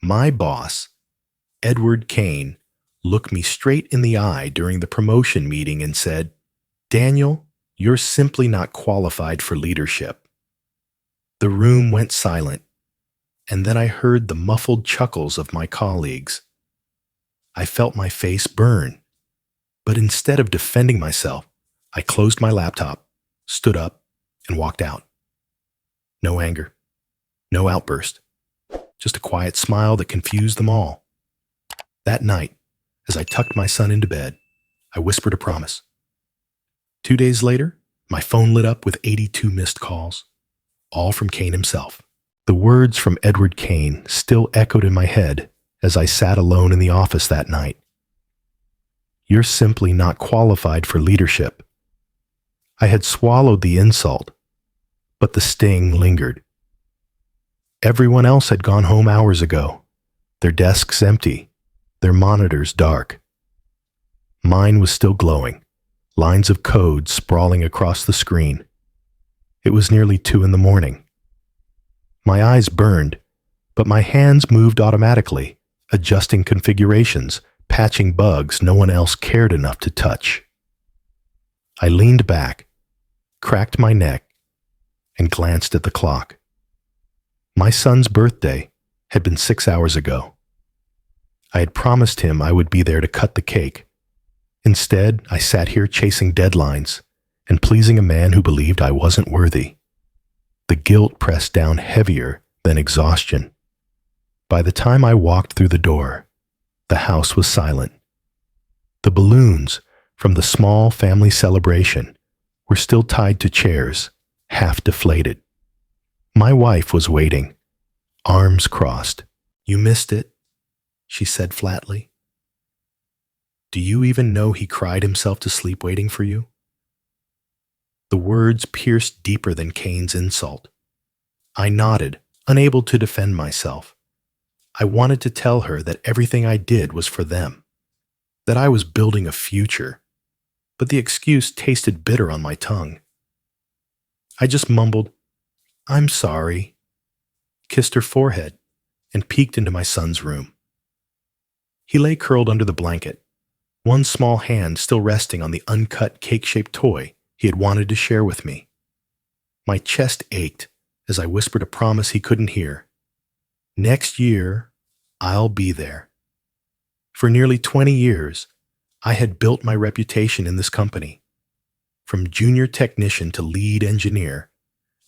My boss, Edward Kane, looked me straight in the eye during the promotion meeting and said, "Daniel, you're simply not qualified for leadership." The room went silent, and then I heard the muffled chuckles of my colleagues. I felt my face burn, but instead of defending myself, I closed my laptop, stood up, and walked out. No anger, no outburst, just a quiet smile that confused them all. That night, as I tucked my son into bed, I whispered a promise. 2 days later, my phone lit up with 82 missed calls, all from Kane himself. The words from Edward Kane still echoed in my head as I sat alone in the office that night. "You're simply not qualified for leadership." I had swallowed the insult, but the sting lingered. Everyone else had gone home hours ago, their desks empty, their monitors dark. Mine was still glowing, lines of code sprawling across the screen. It was nearly 2 in the morning. My eyes burned, but my hands moved automatically, adjusting configurations, patching bugs no one else cared enough to touch. I leaned back, cracked my neck, and glanced at the clock. My son's birthday had been 6 hours ago. I had promised him I would be there to cut the cake. Instead, I sat here chasing deadlines and pleasing a man who believed I wasn't worthy. The guilt pressed down heavier than exhaustion. By the time I walked through the door, the house was silent. The balloons from the small family celebration were still tied to chairs, half deflated. My wife was waiting, arms crossed. "You missed it," she said flatly. "Do you even know he cried himself to sleep waiting for you?" The words pierced deeper than Kane's insult. I nodded, unable to defend myself. I wanted to tell her that everything I did was for them, that I was building a future, but the excuse tasted bitter on my tongue. I just mumbled, "I'm sorry," kissed her forehead, and peeked into my son's room. He lay curled under the blanket, one small hand still resting on the uncut cake-shaped toy he had wanted to share with me. My chest ached as I whispered a promise he couldn't hear. "Next year, I'll be there." For nearly 20 years, I had built my reputation in this company. From junior technician to lead engineer,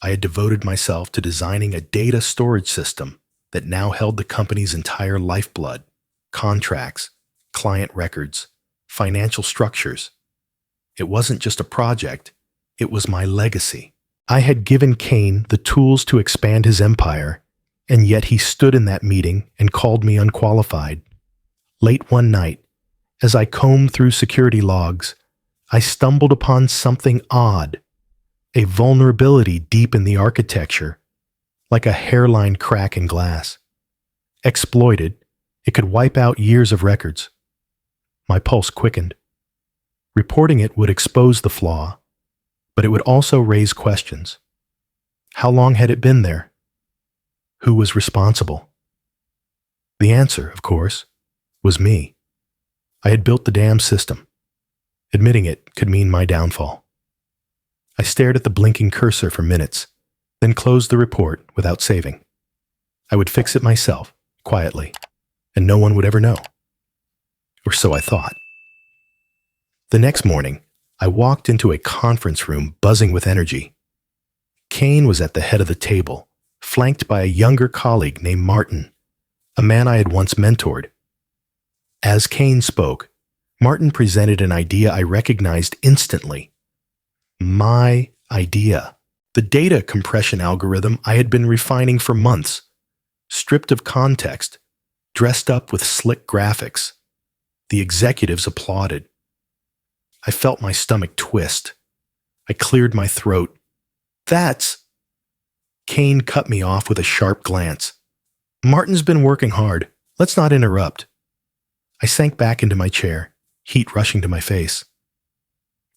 I had devoted myself to designing a data storage system that now held the company's entire lifeblood: contracts, client records, financial structures. It wasn't just a project, it was my legacy. I had given Kane the tools to expand his empire, and yet he stood in that meeting and called me unqualified. Late one night, as I combed through security logs, I stumbled upon something odd, a vulnerability deep in the architecture, like a hairline crack in glass. Exploited, it could wipe out years of records. My pulse quickened. Reporting it would expose the flaw, but it would also raise questions. How long had it been there? Who was responsible? The answer, of course, was me. I had built the damn system. Admitting it could mean my downfall. I stared at the blinking cursor for minutes, then closed the report without saving. I would fix it myself, quietly, and no one would ever know. Or so I thought. The next morning, I walked into a conference room buzzing with energy. Kane was at the head of the table, flanked by a younger colleague named Martin, a man I had once mentored. As Kane spoke, Martin presented an idea I recognized instantly. My idea. The data compression algorithm I had been refining for months, stripped of context, dressed up with slick graphics. The executives applauded. I felt my stomach twist. I cleared my throat. "That's..." Kane cut me off with a sharp glance. "Martin's been working hard. Let's not interrupt." I sank back into my chair, heat rushing to my face.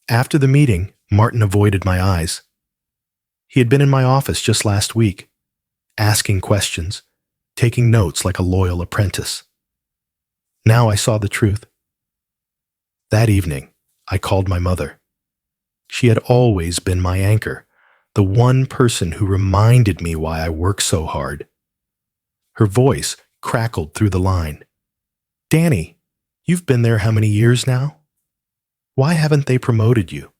After the meeting, Martin avoided my eyes. He had been in my office just last week, asking questions, taking notes like a loyal apprentice. Now I saw the truth. That evening, I called my mother. She had always been my anchor, the one person who reminded me why I work so hard. Her voice crackled through the line. "Danny, you've been there how many years now? Why haven't they promoted you?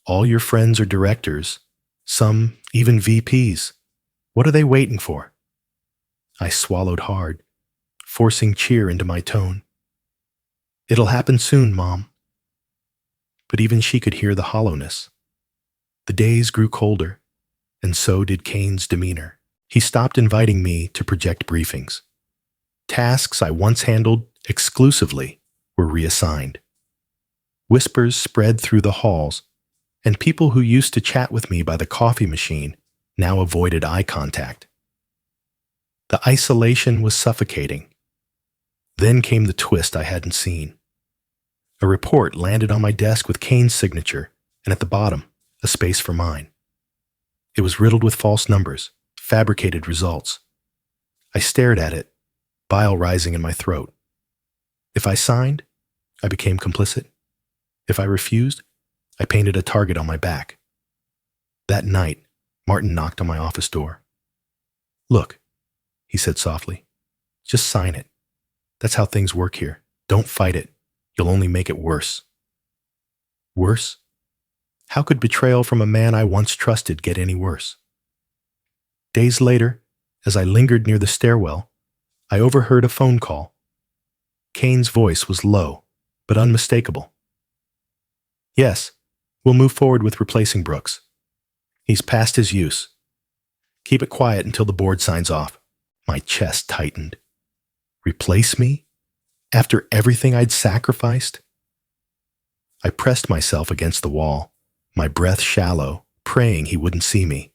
All your friends are directors, some even VPs. What are they waiting for?" I swallowed hard, forcing cheer into my tone. "It'll happen soon, Mom." But even she could hear the hollowness. The days grew colder, and so did Kane's demeanor. He stopped inviting me to project briefings. Tasks I once handled exclusively were reassigned. Whispers spread through the halls, and people who used to chat with me by the coffee machine now avoided eye contact. The isolation was suffocating. Then came the twist I hadn't seen. A report landed on my desk with Kane's signature, and at the bottom, a space for mine. It was riddled with false numbers, fabricated results. I stared at it, bile rising in my throat. If I signed, I became complicit. If I refused, I painted a target on my back. That night, Martin knocked on my office door. "Look," he said softly, "just sign it. That's how things work here. Don't fight it. You'll only make it worse." Worse? How could betrayal from a man I once trusted get any worse? Days later, as I lingered near the stairwell, I overheard a phone call. Kane's voice was low, but unmistakable. "Yes, we'll move forward with replacing Brooks. He's past his use. Keep it quiet until the board signs off." My chest tightened. Replace me? After everything I'd sacrificed? I pressed myself against the wall, my breath shallow, praying he wouldn't see me.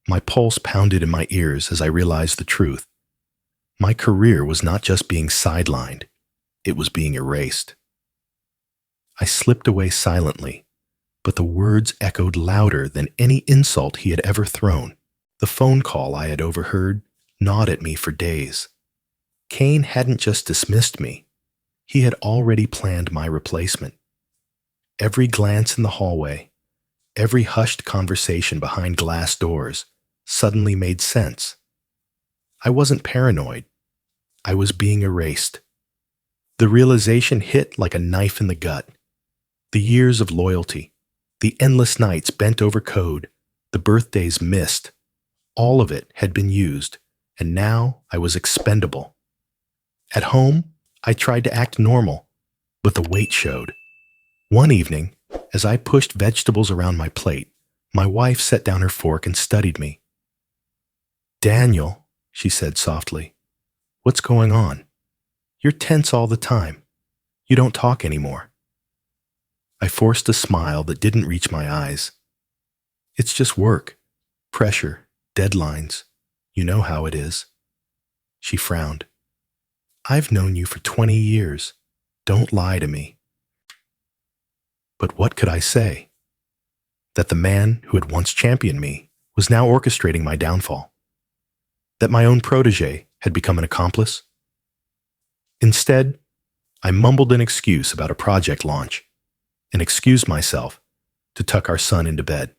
My pulse pounded in my ears as I realized the truth. My career was not just being sidelined, it was being erased. I slipped away silently, but the words echoed louder than any insult he had ever thrown. The phone call I had overheard gnawed at me for days. Kane hadn't just dismissed me, he had already planned my replacement. Every glance in the hallway, every hushed conversation behind glass doors suddenly made sense. I wasn't paranoid. I was being erased. The realization hit like a knife in the gut. The years of loyalty, the endless nights bent over code, the birthdays missed, all of it had been used, and now I was expendable. At home, I tried to act normal, but the weight showed. One evening, as I pushed vegetables around my plate, my wife set down her fork and studied me. "Daniel," she said softly, "what's going on? You're tense all the time. You don't talk anymore." I forced a smile that didn't reach my eyes. "It's just work, pressure, deadlines. You know how it is." She frowned. "I've known you for 20 years. Don't lie to me." But what could I say? That the man who had once championed me was now orchestrating my downfall? That my own protege had become an accomplice? Instead, I mumbled an excuse about a project launch and excused myself to tuck our son into bed.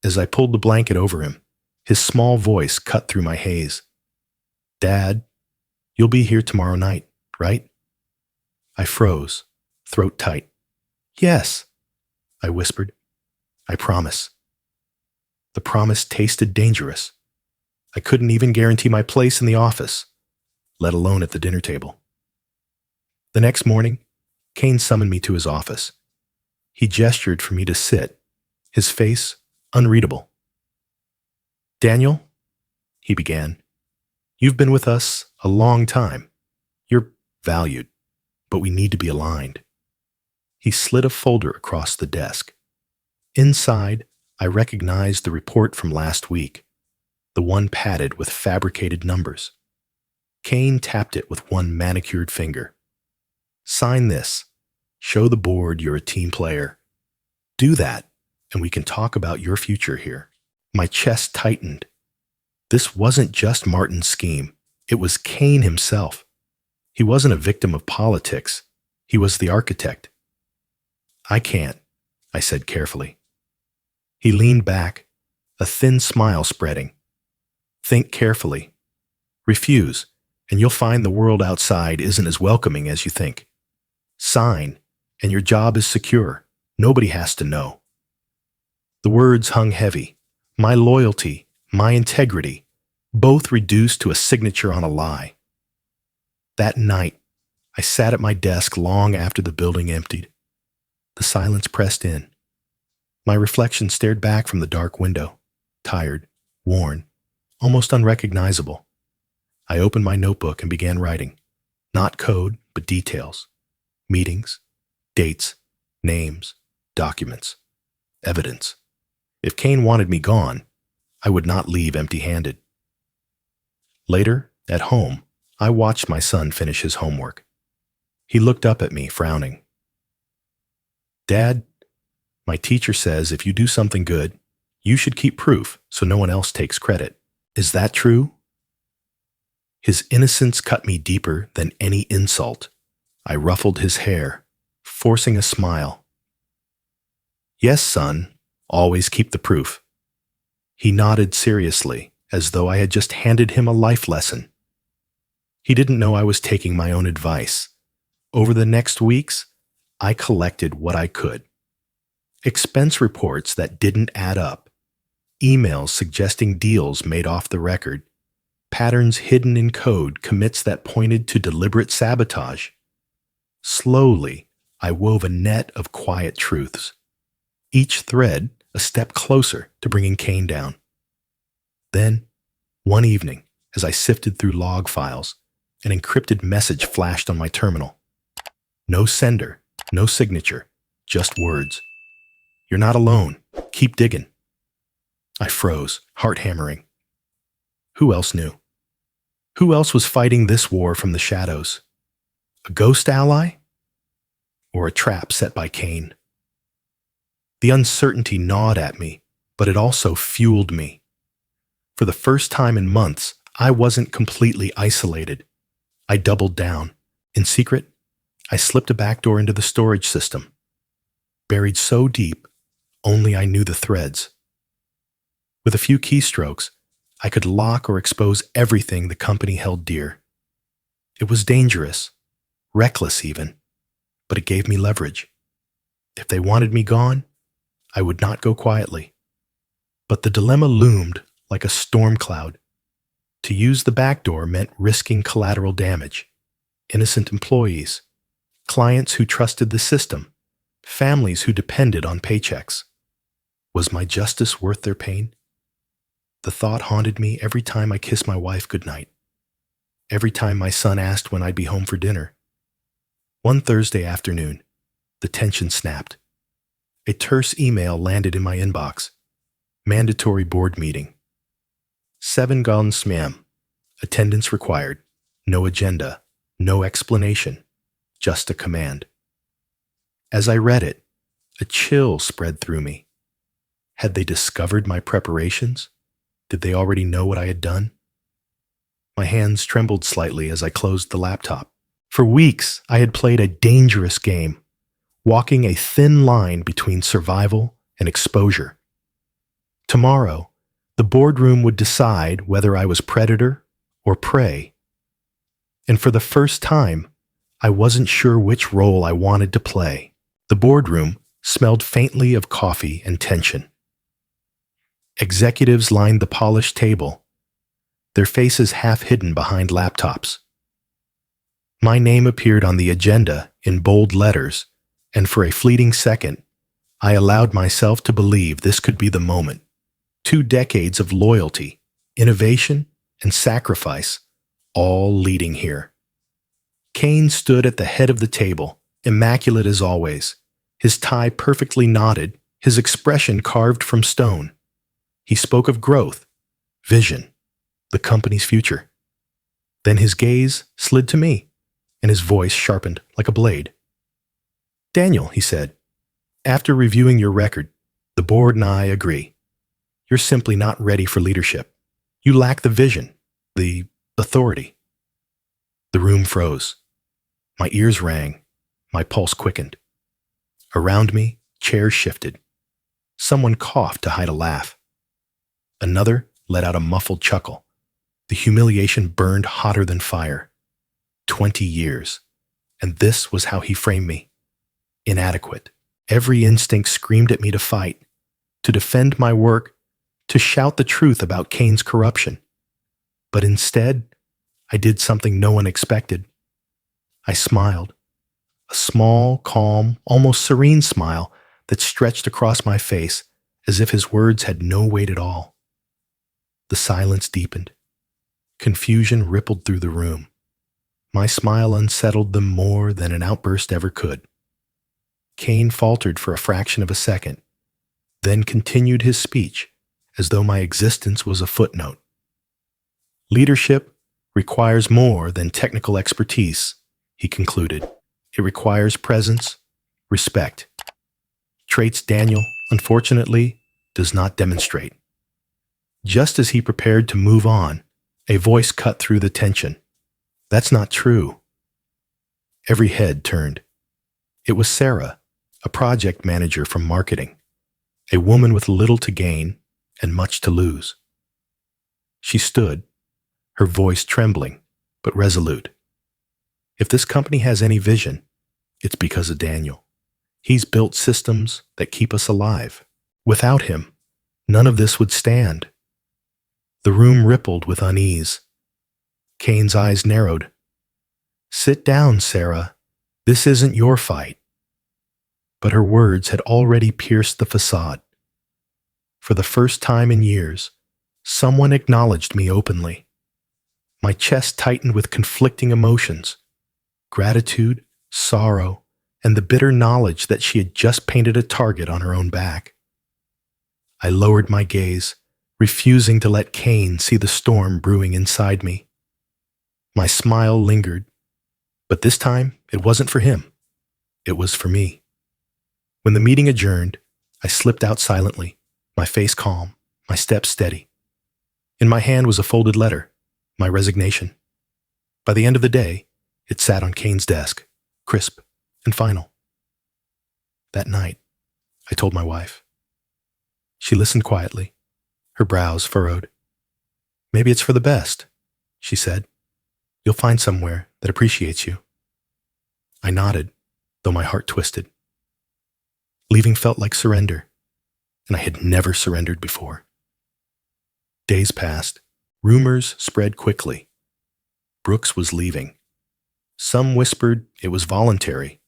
As I pulled the blanket over him, his small voice cut through my haze. "Dad, you'll be here tomorrow night, right?" I froze, throat tight. "Yes," I whispered. "I promise." The promise tasted dangerous. I couldn't even guarantee my place in the office, let alone at the dinner table. The next morning, Kane summoned me to his office. He gestured for me to sit, his face unreadable. "Daniel," he began, "you've been with us a long time. You're valued, but we need to be aligned." He slid a folder across the desk. Inside, I recognized the report from last week, the one padded with fabricated numbers. Kane tapped it with one manicured finger. "Sign this. Show the board you're a team player. Do that, and we can talk about your future here." My chest tightened. This wasn't just Martin's scheme. It was Kane himself. He wasn't a victim of politics. He was the architect. I can't, I said carefully. He leaned back, a thin smile spreading. Think carefully. Refuse, and you'll find the world outside isn't as welcoming as you think. Sign, and your job is secure. Nobody has to know. The words hung heavy. My loyalty, my integrity, both reduced to a signature on a lie. That night, I sat at my desk long after the building emptied. The silence pressed in. My reflection stared back from the dark window, tired, worn, almost unrecognizable. I opened my notebook and began writing. Not code, but details. Meetings, dates, names, documents, evidence. If Kane wanted me gone, I would not leave empty-handed. Later, at home, I watched my son finish his homework. He looked up at me, frowning. Dad, my teacher says if you do something good, you should keep proof so no one else takes credit. Is that true? His innocence cut me deeper than any insult. I ruffled his hair, forcing a smile. Yes, son, always keep the proof. He nodded seriously, as though I had just handed him a life lesson. He didn't know I was taking my own advice. Over the next weeks, I collected what I could. Expense reports that didn't add up, emails suggesting deals made off the record, patterns hidden in code, commits that pointed to deliberate sabotage. Slowly, I wove a net of quiet truths, each thread a step closer to bringing Kane down. Then, one evening, as I sifted through log files, an encrypted message flashed on my terminal. No sender, no signature, just words. You're not alone. Keep digging. I froze, heart hammering. Who else knew? Who else was fighting this war from the shadows? A ghost ally? Or a trap set by Kane? The uncertainty gnawed at me, but it also fueled me. For the first time in months, I wasn't completely isolated. I doubled down. In secret, I slipped a backdoor into the storage system. Buried so deep, only I knew the threads. With a few keystrokes, I could lock or expose everything the company held dear. It was dangerous, reckless even, but it gave me leverage. If they wanted me gone, I would not go quietly. But the dilemma loomed like a storm cloud. To use the backdoor meant risking collateral damage. Innocent employees, clients who trusted the system, families who depended on paychecks. Was my justice worth their pain? The thought haunted me every time I kissed my wife goodnight, every time my son asked when I'd be home for dinner. One Thursday afternoon, the tension snapped. A terse email landed in my inbox. Mandatory board meeting. 7 gone smam. Attendance required. No agenda. No explanation. Just a command. As I read it, a chill spread through me. Had they discovered my preparations? Did they already know what I had done? My hands trembled slightly as I closed the laptop. For weeks, I had played a dangerous game, walking a thin line between survival and exposure. Tomorrow, the boardroom would decide whether I was predator or prey. And for the first time, I wasn't sure which role I wanted to play. The boardroom smelled faintly of coffee and tension. Executives lined the polished table, their faces half hidden behind laptops. My name appeared on the agenda in bold letters, and for a fleeting second, I allowed myself to believe this could be the moment. 2 decades of loyalty, innovation, and sacrifice, all leading here. Kane stood at the head of the table, immaculate as always, his tie perfectly knotted, his expression carved from stone. He spoke of growth, vision, the company's future. Then his gaze slid to me, and his voice sharpened like a blade. Daniel, he said, after reviewing your record, the board and I agree. You're simply not ready for leadership. You lack the vision, the authority. The room froze. My ears rang. My pulse quickened. Around me, chairs shifted. Someone coughed to hide a laugh. Another let out a muffled chuckle. The humiliation burned hotter than fire. 20 years. And this was how he framed me. Inadequate. Every instinct screamed at me to fight, to defend my work, to shout the truth about Kane's corruption. But instead, I did something no one expected. I smiled. A small, calm, almost serene smile that stretched across my face as if his words had no weight at all. The silence deepened. Confusion rippled through the room. My smile unsettled them more than an outburst ever could. Kane faltered for a fraction of a second, then continued his speech as though my existence was a footnote. Leadership requires more than technical expertise, he concluded. It requires presence, respect. Traits Daniel, unfortunately, does not demonstrate. Just as he prepared to move on, a voice cut through the tension. That's not true. Every head turned. It was Sarah, a project manager from marketing, a woman with little to gain and much to lose. She stood, her voice trembling, but resolute. If this company has any vision, it's because of Daniel. He's built systems that keep us alive. Without him, none of this would stand. The room rippled with unease. Kane's eyes narrowed. Sit down, Sarah. This isn't your fight. But her words had already pierced the facade. For the first time in years, someone acknowledged me openly. My chest tightened with conflicting emotions, gratitude, sorrow, and the bitter knowledge that she had just painted a target on her own back. I lowered my gaze, refusing to let Kane see the storm brewing inside me. My smile lingered, but this time it wasn't for him. It was for me. When the meeting adjourned, I slipped out silently, my face calm, my steps steady. In my hand was a folded letter, my resignation. By the end of the day, it sat on Kane's desk, crisp and final. That night, I told my wife. She listened quietly, her brows furrowed. Maybe it's for the best, she said. You'll find somewhere that appreciates you. I nodded, though my heart twisted. Leaving felt like surrender, and I had never surrendered before. Days passed. Rumors spread quickly. Brooks was leaving. Some whispered it was voluntary.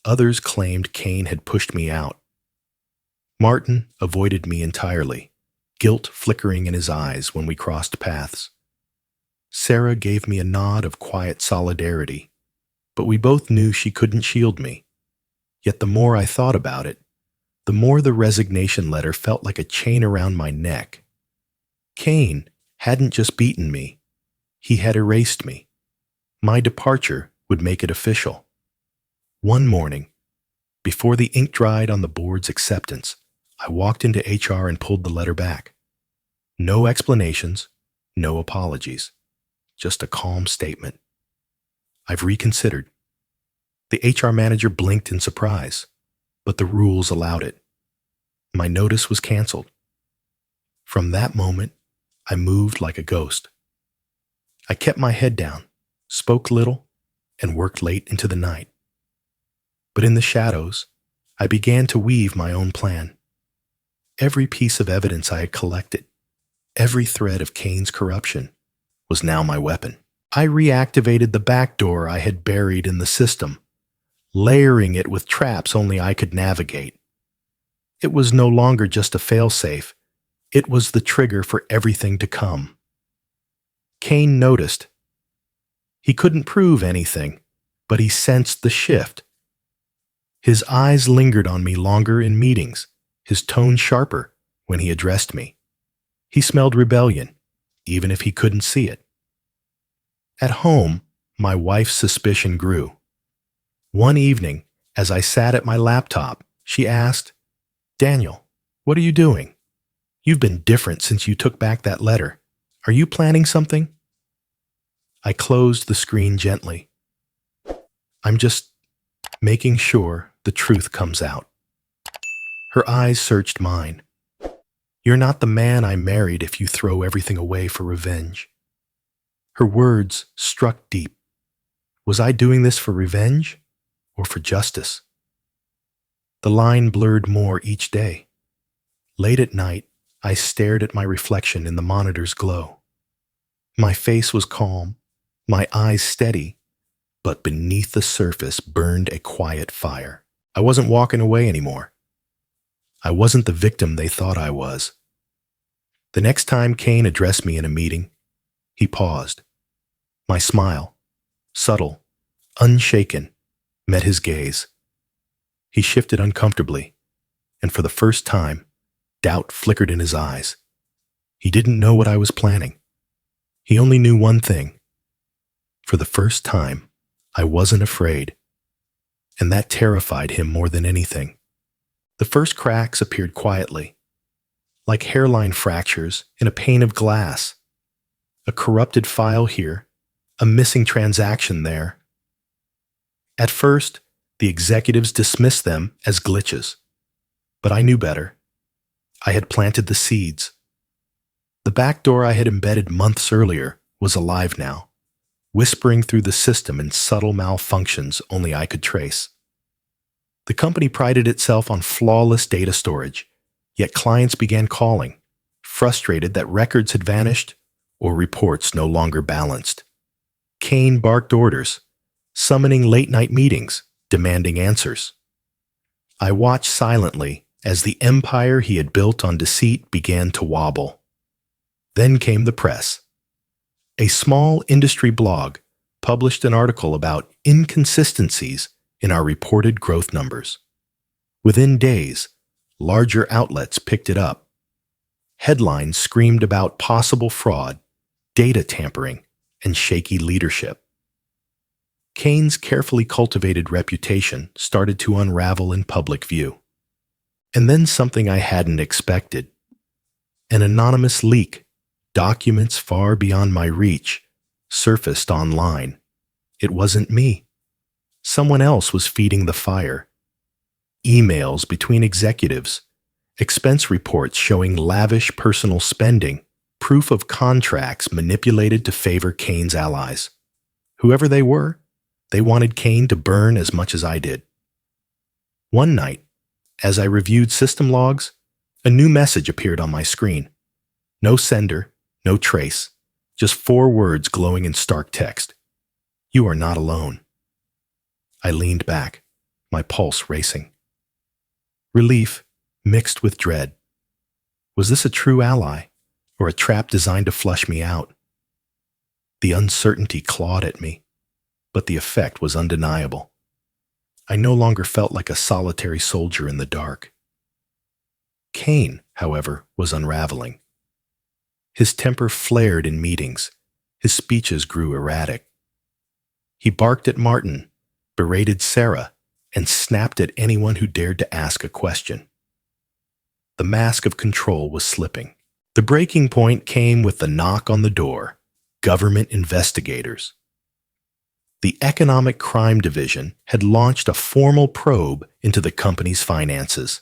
Others claimed Kane had pushed me out. Martin avoided me entirely, guilt flickering in his eyes when we crossed paths. Sarah gave me a nod of quiet solidarity, but we both knew she couldn't shield me. Yet the more I thought about it, the more the resignation letter felt like a chain around my neck. Kane hadn't just beaten me, he had erased me. My departure would make it official. One morning, before the ink dried on the board's acceptance, I walked into HR and pulled the letter back. No explanations, no apologies, just a calm statement. I've reconsidered. The HR manager blinked in surprise, but the rules allowed it. My notice was canceled. From that moment, I moved like a ghost. I kept my head down, spoke little, and worked late into the night. But in the shadows, I began to weave my own plan. Every piece of evidence I had collected, every thread of Kane's corruption, was now my weapon. I reactivated the back door I had buried in the system, layering it with traps only I could navigate. It was no longer just a failsafe. It was the trigger for everything to come. Kane noticed. He couldn't prove anything, but he sensed the shift. His eyes lingered on me longer in meetings, his tone sharper when he addressed me. He smelled rebellion, even if he couldn't see it. At home, my wife's suspicion grew. One evening, as I sat at my laptop, she asked, "Daniel, what are you doing? You've been different since you took back that letter. Are you planning something? I closed the screen gently. I'm just making sure the truth comes out. Her eyes searched mine. You're not the man I married if you throw everything away for revenge. Her words struck deep. Was I doing this for revenge or for justice? The line blurred more each day. Late at night, I stared at my reflection in the monitor's glow. My face was calm, my eyes steady, but beneath the surface burned a quiet fire. I wasn't walking away anymore. I wasn't the victim they thought I was. The next time Kane addressed me in a meeting, he paused. My smile, subtle, unshaken, met his gaze. He shifted uncomfortably, and for the first time, doubt flickered in his eyes. He didn't know what I was planning. He only knew one thing. For the first time, I wasn't afraid, and that terrified him more than anything. The first cracks appeared quietly, like hairline fractures in a pane of glass. A corrupted file here, a missing transaction there. At first, the executives dismissed them as glitches, but I knew better. I had planted the seeds. The backdoor I had embedded months earlier was alive now, whispering through the system in subtle malfunctions only I could trace. The company prided itself on flawless data storage, yet clients began calling, frustrated that records had vanished or reports no longer balanced. Kane barked orders, summoning late-night meetings, demanding answers. I watched silently as the empire he had built on deceit began to wobble. Then came the press. A small industry blog published an article about inconsistencies in our reported growth numbers. Within days, larger outlets picked it up. Headlines screamed about possible fraud, data tampering, and shaky leadership. Kane's carefully cultivated reputation started to unravel in public view. And then something I hadn't expected. An anonymous leak, documents far beyond my reach, surfaced online. It wasn't me. Someone else was feeding the fire. Emails between executives, expense reports showing lavish personal spending, proof of contracts manipulated to favor Kane's allies. Whoever they were, they wanted Kane to burn as much as I did. One night, as I reviewed system logs, a new message appeared on my screen. No sender, no trace, just 4 words glowing in stark text. You are not alone. I leaned back, my pulse racing. Relief mixed with dread. Was this a true ally, or a trap designed to flush me out? The uncertainty clawed at me, but the effect was undeniable. I no longer felt like a solitary soldier in the dark. Kane, however, was unraveling. His temper flared in meetings. His speeches grew erratic. He barked at Martin, berated Sarah, and snapped at anyone who dared to ask a question. The mask of control was slipping. The breaking point came with the knock on the door. Government investigators. The Economic Crime Division had launched a formal probe into the company's finances.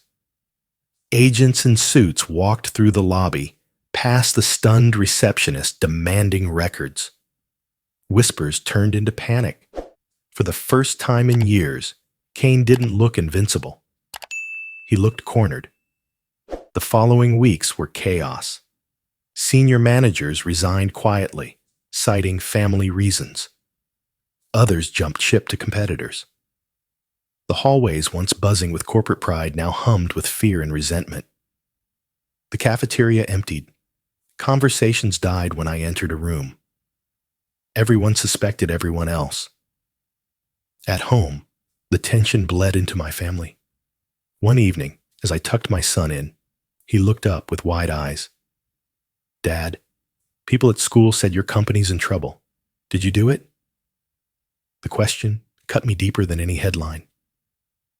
Agents in suits walked through the lobby, past the stunned receptionist demanding records. Whispers turned into panic. For the first time in years, Kane didn't look invincible. He looked cornered. The following weeks were chaos. Senior managers resigned quietly, citing family reasons. Others jumped ship to competitors. The hallways, once buzzing with corporate pride, now hummed with fear and resentment. The cafeteria emptied. Conversations died when I entered a room. Everyone suspected everyone else. At home, the tension bled into my family. One evening, as I tucked my son in, he looked up with wide eyes. Dad, people at school said your company's in trouble. Did you do it? The question cut me deeper than any headline.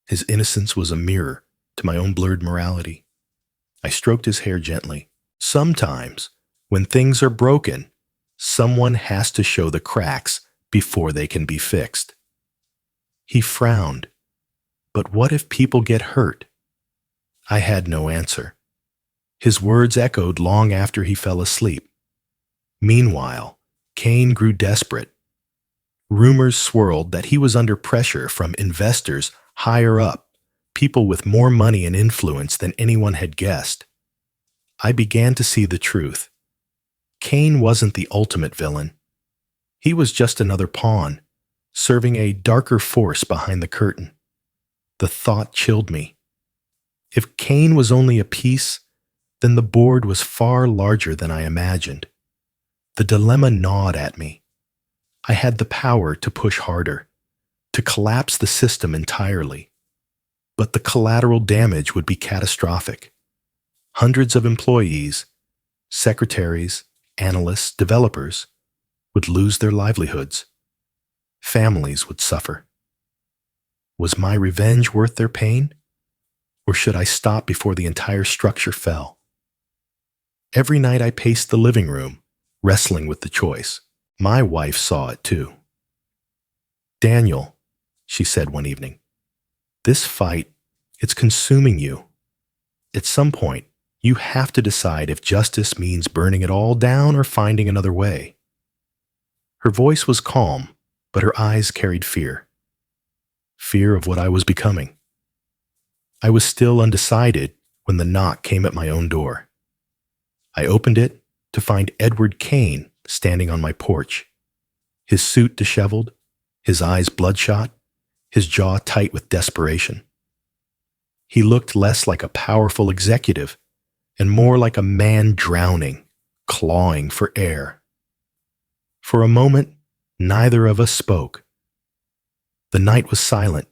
His innocence was a mirror to my own blurred morality. I stroked his hair gently. Sometimes, When things are broken, someone has to show the cracks before they can be fixed. He frowned. But what if people get hurt? I had no answer. His words echoed long after he fell asleep. Meanwhile, Kane grew desperate. Rumors swirled that he was under pressure from investors higher up, people with more money and influence than anyone had guessed. I began to see the truth. Kane wasn't the ultimate villain. He was just another pawn, serving a darker force behind the curtain. The thought chilled me. If Kane was only a piece, then the board was far larger than I imagined. The dilemma gnawed at me. I had the power to push harder, to collapse the system entirely. But the collateral damage would be catastrophic. Hundreds of employees, secretaries, analysts, developers would lose their livelihoods. Families would suffer. Was my revenge worth their pain? Or should I stop before the entire structure fell? Every night I paced the living room, wrestling with the choice. My wife saw it too. "Daniel," she said one evening, "this fight, it's consuming you. At some point, you have to decide if justice means burning it all down or finding another way." Her voice was calm, but her eyes carried fear. Fear of what I was becoming. I was still undecided when the knock came at my own door. I opened it to find Edward Kane standing on my porch, his suit disheveled, his eyes bloodshot, his jaw tight with desperation. He looked less like a powerful executive and more like a man drowning, clawing for air. For a moment, neither of us spoke. The night was silent,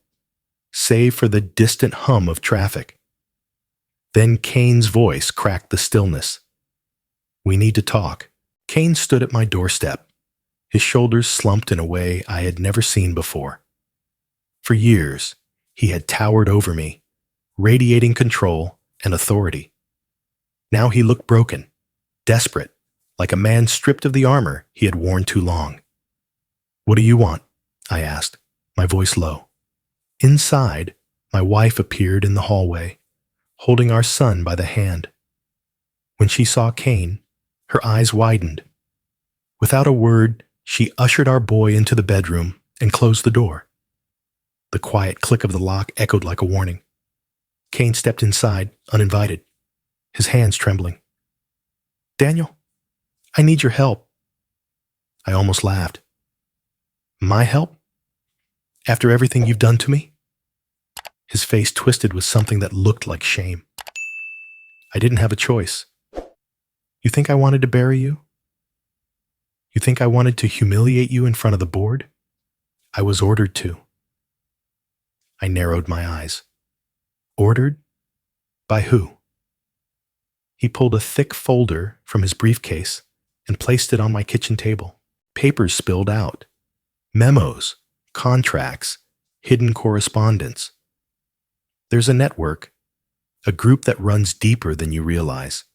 save for the distant hum of traffic. Then Kane's voice cracked the stillness. "We need to talk." Kane stood at my doorstep, his shoulders slumped in a way I had never seen before. For years, he had towered over me, radiating control and authority. Now he looked broken, desperate, like a man stripped of the armor he had worn too long. "What do you want?" I asked, my voice low. Inside, my wife appeared in the hallway, holding our son by the hand. When she saw Kane, her eyes widened. Without a word, she ushered our boy into the bedroom and closed the door. The quiet click of the lock echoed like a warning. Kane stepped inside, uninvited, his hands trembling. "Daniel, I need your help." I almost laughed. "My help? After everything you've done to me?" His face twisted with something that looked like shame. "I didn't have a choice. You think I wanted to bury you? You think I wanted to humiliate you in front of the board? I was ordered to." I narrowed my eyes. Ordered? By who? He pulled a thick folder from his briefcase and placed it on my kitchen table. Papers spilled out. Memos, contracts, hidden correspondence. There's a network, a group that runs deeper than you realize.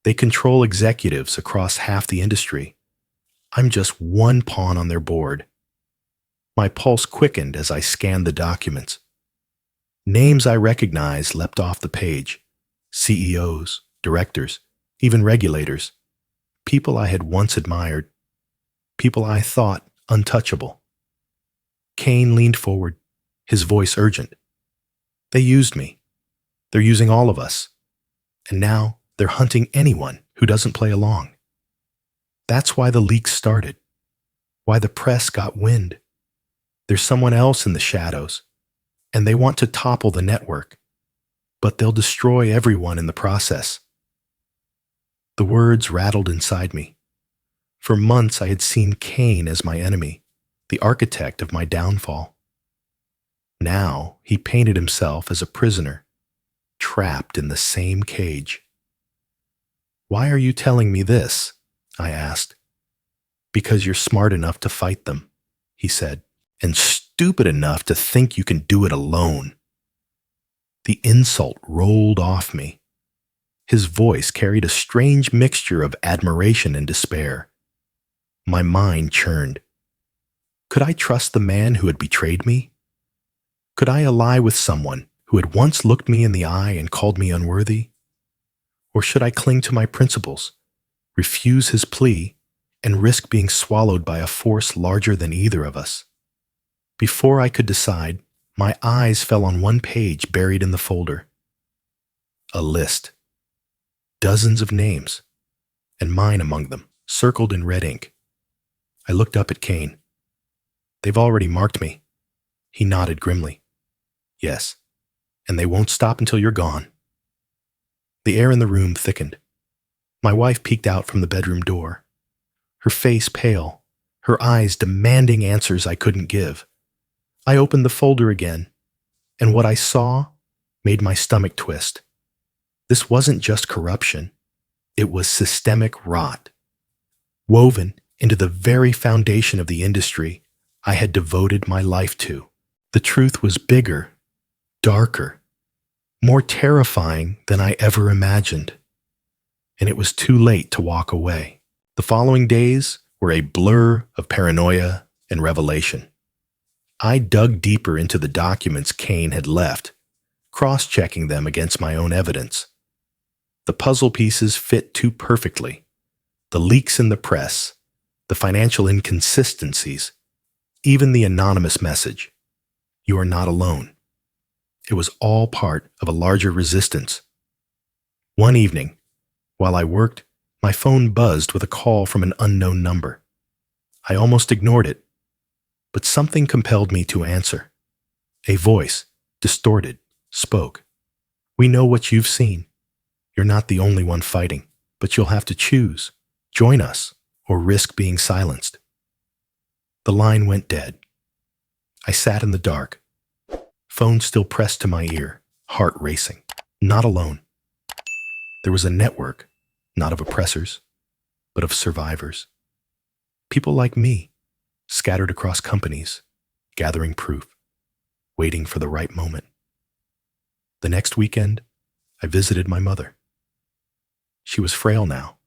They control executives across half the industry. I'm just one pawn on their board. My pulse quickened as I scanned the documents. Names I recognized leapt off the page. CEOs, directors, even regulators. People I had once admired. People I thought untouchable. Kane leaned forward, his voice urgent. "They used me. They're using all of us. And now they're hunting anyone who doesn't play along. That's why the leaks started. Why the press got wind. There's someone else in the shadows, and they want to topple the network, but they'll destroy everyone in the process." The words rattled inside me. For months I had seen Kane as my enemy, the architect of my downfall. Now he painted himself as a prisoner, trapped in the same cage. "Why are you telling me this?" I asked. "Because you're smart enough to fight them," he said, "and stupid enough to think you can do it alone." The insult rolled off me. His voice carried a strange mixture of admiration and despair. My mind churned. Could I trust the man who had betrayed me? Could I ally with someone who had once looked me in the eye and called me unworthy? Or should I cling to my principles, refuse his plea, and risk being swallowed by a force larger than either of us? Before I could decide, my eyes fell on one page buried in the folder. A list. Dozens of names, and mine among them, circled in red ink. I looked up at Kane. They've already marked me. He nodded grimly. Yes, and they won't stop until you're gone. The air in the room thickened. My wife peeked out from the bedroom door, her face pale, her eyes demanding answers I couldn't give. I opened the folder again, and what I saw made my stomach twist. This wasn't just corruption. It was systemic rot, woven into the very foundation of the industry I had devoted my life to. The truth was bigger, darker, more terrifying than I ever imagined. And it was too late to walk away. The following days were a blur of paranoia and revelation. I dug deeper into the documents Kane had left, cross-checking them against my own evidence. The puzzle pieces fit too perfectly. The leaks in the press, the financial inconsistencies, even the anonymous message, "You are not alone." It was all part of a larger resistance. One evening, while I worked, my phone buzzed with a call from an unknown number. I almost ignored it, but something compelled me to answer. A voice, distorted, spoke. "We know what you've seen. You're not the only one fighting, but you'll have to choose. Join us, or risk being silenced." The line went dead. I sat in the dark, phone still pressed to my ear, heart racing. Not alone. There was a network, not of oppressors, but of survivors. People like me, scattered across companies, gathering proof, waiting for the right moment. The next weekend, I visited my mother. She was frail now,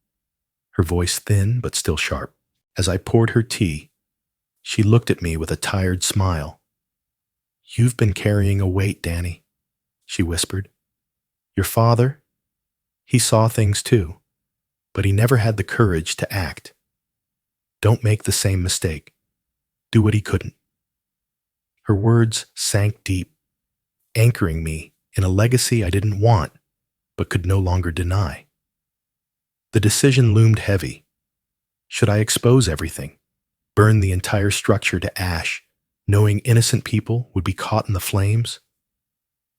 her voice thin but still sharp. As I poured her tea, she looked at me with a tired smile. "You've been carrying a weight, Danny," she whispered. "Your father, he saw things too, but he never had the courage to act. Don't make the same mistake. Do what he couldn't." Her words sank deep, anchoring me in a legacy I didn't want, but could no longer deny. The decision loomed heavy. Should I expose everything, burn the entire structure to ash, knowing innocent people would be caught in the flames?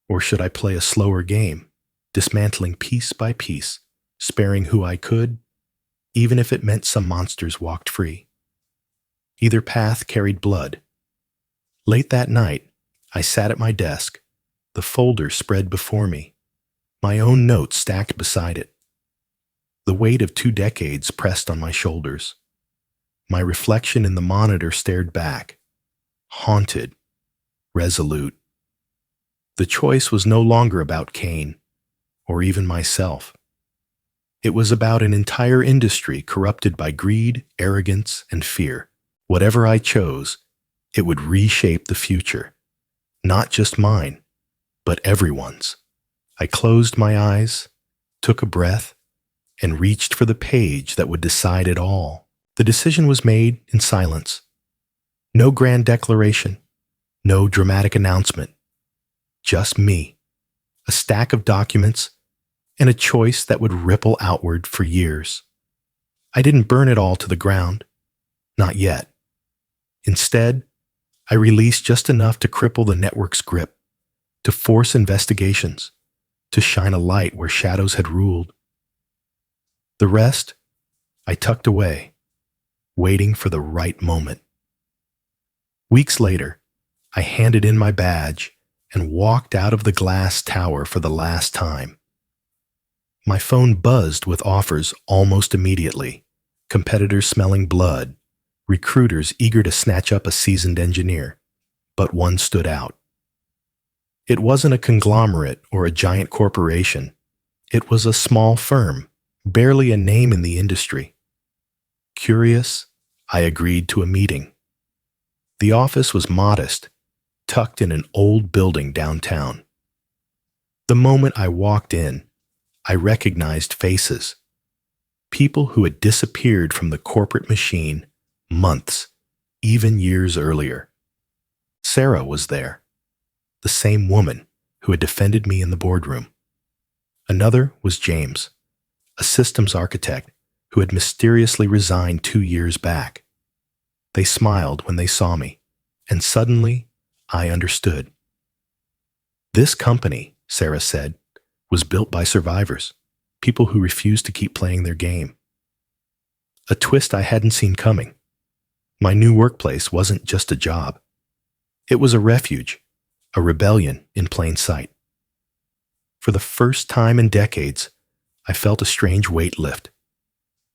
Or should I play a slower game, dismantling piece by piece, sparing who I could, even if it meant some monsters walked free? Either path carried blood. Late that night, I sat at my desk, the folder spread before me, my own notes stacked beside it. The weight of 2 decades pressed on my shoulders. My reflection in the monitor stared back, haunted, resolute. The choice was no longer about Kane, or even myself. It was about an entire industry corrupted by greed, arrogance, and fear. Whatever I chose, it would reshape the future. Not just mine, but everyone's. I closed my eyes, took a breath, and reached for the page that would decide it all. The decision was made in silence. No grand declaration, no dramatic announcement. Just me, a stack of documents, and a choice that would ripple outward for years. I didn't burn it all to the ground. Not yet. Instead, I released just enough to cripple the network's grip, to force investigations, to shine a light where shadows had ruled. The rest, I tucked away, waiting for the right moment. Weeks later, I handed in my badge and walked out of the glass tower for the last time. My phone buzzed with offers almost immediately, competitors smelling blood, recruiters eager to snatch up a seasoned engineer, but one stood out. It wasn't a conglomerate or a giant corporation. It was a small firm, barely a name in the industry. Curious, I agreed to a meeting. The office was modest, tucked in an old building downtown. The moment I walked in, I recognized faces. People who had disappeared from the corporate machine months, even years earlier. Sarah was there, the same woman who had defended me in the boardroom. Another was James, a systems architect who had mysteriously resigned 2 years back. They smiled when they saw me, and suddenly I understood. This company, Sarah said, was built by survivors, people who refused to keep playing their game. A twist I hadn't seen coming. My new workplace wasn't just a job. It was a refuge, a rebellion in plain sight. For the first time in decades, I felt a strange weight lift.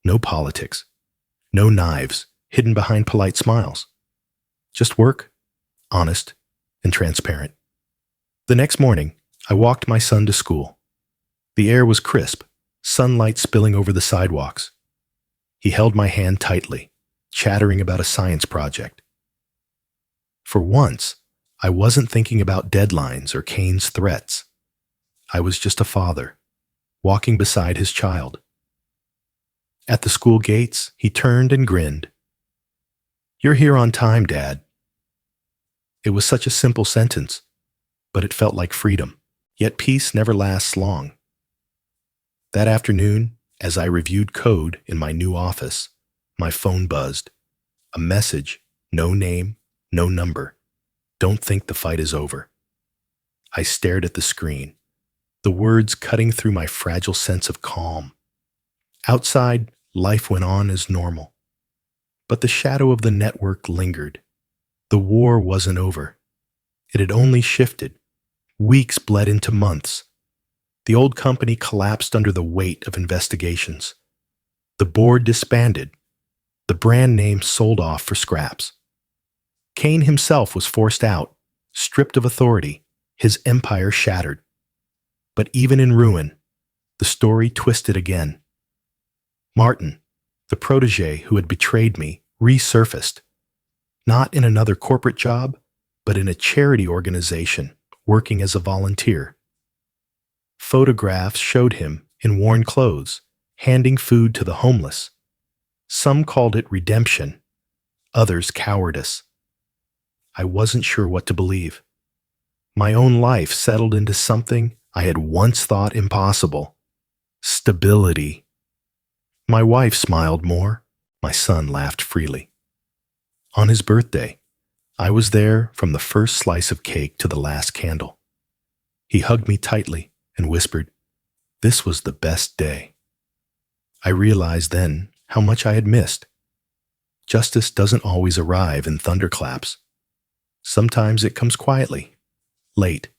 No politics, no knives hidden behind polite smiles. Just work, honest and transparent. The next morning, I walked my son to school. The air was crisp, sunlight spilling over the sidewalks. He held my hand tightly, chattering about a science project. For once, I wasn't thinking about deadlines or Kane's threats. I was just a father, walking beside his child. At the school gates, he turned and grinned. "You're here on time, Dad." It was such a simple sentence, but it felt like freedom. Yet peace never lasts long. That afternoon, as I reviewed code in my new office, my phone buzzed. A message, no name, no number. "Don't think the fight is over." I stared at the screen, the words cutting through my fragile sense of calm. Outside, life went on as normal. But the shadow of the network lingered. The war wasn't over. It had only shifted. Weeks bled into months. The old company collapsed under the weight of investigations. The board disbanded. The brand name sold off for scraps. Kane himself was forced out, stripped of authority, his empire shattered. But even in ruin, the story twisted again. Martin, the protege who had betrayed me, resurfaced. Not in another corporate job, but in a charity organization, working as a volunteer. Photographs showed him in worn clothes, handing food to the homeless. Some called it redemption, others cowardice. I wasn't sure what to believe. My own life settled into something I had once thought impossible: stability. My wife smiled more, my son laughed freely. On his birthday, I was there from the first slice of cake to the last candle. He hugged me tightly and whispered, "This was the best day." I realized then how much I had missed. Justice doesn't always arrive in thunderclaps. Sometimes it comes quietly, late,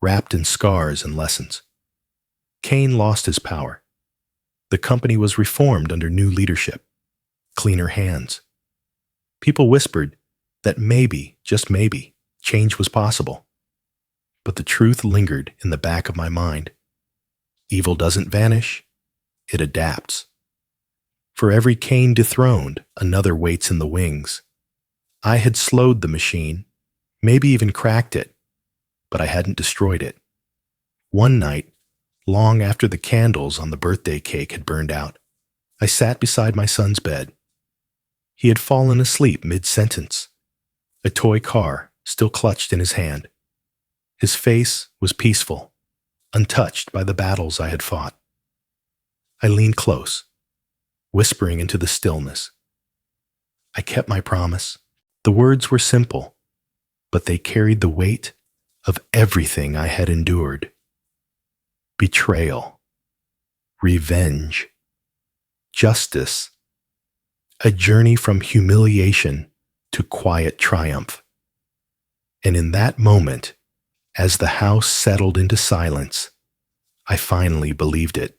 wrapped in scars and lessons. Kane lost his power. The company was reformed under new leadership, cleaner hands. People whispered that maybe, just maybe, change was possible. But the truth lingered in the back of my mind. Evil doesn't vanish, it adapts. For every Kane dethroned, another waits in the wings. I had slowed the machine, maybe even cracked it, but I hadn't destroyed it. One night, long after the candles on the birthday cake had burned out, I sat beside my son's bed. He had fallen asleep mid-sentence, a toy car still clutched in his hand. His face was peaceful, untouched by the battles I had fought. I leaned close, whispering into the stillness. I kept my promise. The words were simple, but they carried the weight of everything I had endured. Betrayal, revenge, justice, a journey from humiliation to quiet triumph. And in that moment, as the house settled into silence, I finally believed it.